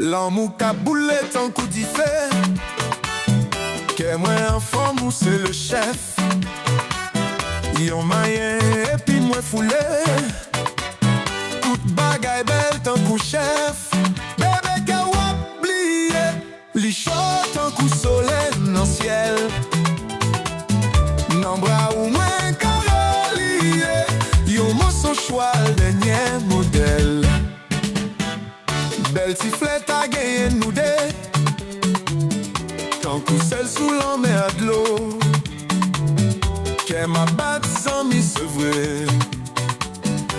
L'amour qu'a boulé tant coup d'y fait. Que moi enfant mou c'est le chef. Yon mayen et puis moi foulé. Toute bagaille belle tant coup chef. Bébé qu'a oublié. Li chaud tant coup soleil dans ciel. Nan bras ou moins carolier. Yon mot son choix le dernier modèle. Belle sifflette a gagné nous deux. Tant coup seul sous la mer de l'eau. Qu'elle m'a battu sans m'y sevrer.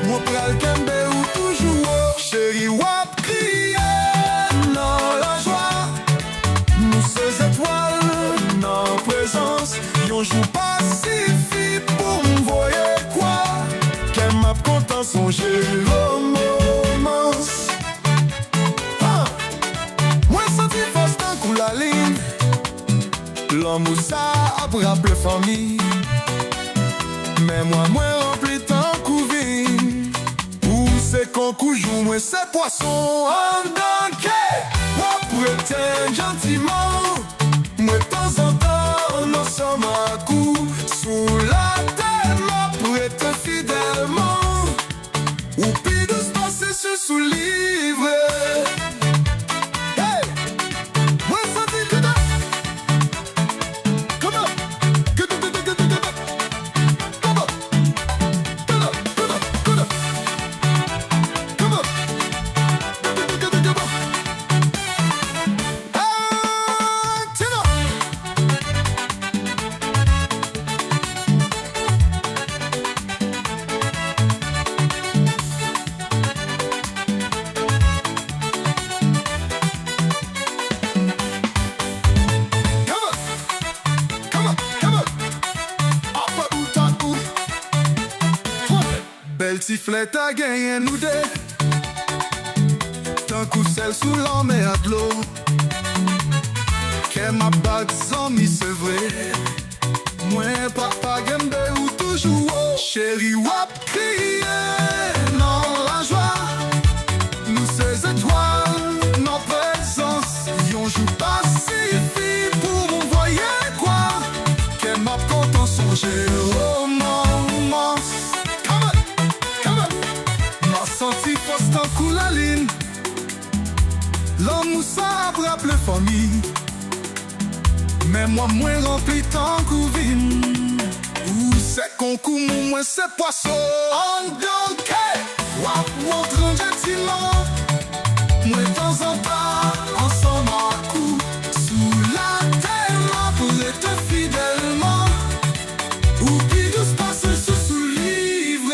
Moi pral kembe ou toujours. Chérie wap crier dans la joie. Nous ces étoiles dans présence. Yon joue pas si fit pour m'voyer quoi. Qu'elle m'a content songer au moment. Moi senti force d'un coup la ligne. L'homme ou ça a rappelé famille. Mais moi rempli tant couvi. Où c'est qu'on joue, moi c'est poisson en danke. Moi prétends gentiment. Moi de temps en temps, nous sommes à coup. Sous la terre, moi prête fidèlement. Ou pis doucement c'est sous livre. Belle sifflette a gagné nous deux. Tant coup celle sous la mer de l'eau. Qu'elle m'a battu sans m'y sevrer. Moi papa gembe ou toujours. Chérie wap crier dans la joie. Nous ces étoiles, nos présences. Yon joue pas si fit pour m'envoyer quoi. Qu'elle m'a content songer au moment. Senti force tant coup la ligne. L'homme ou ça rappelé famille. Mais moi moins rempli tant coup vine. Où c'est qu'on coup moi c'est poisson en danke. Wap montre gentiment. Moi de temps en temps ensemble à coup. Sous la terre moi pour être fidèlement. Ou puis douce passe sous livre.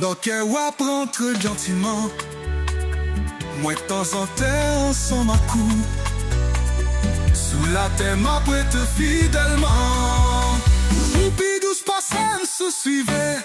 Donc wap rentre gentiment. Moi de temps en temps ensemble à coup. Sous la terre ma prête fidèlement. Ou puis douce personnes se suivaient.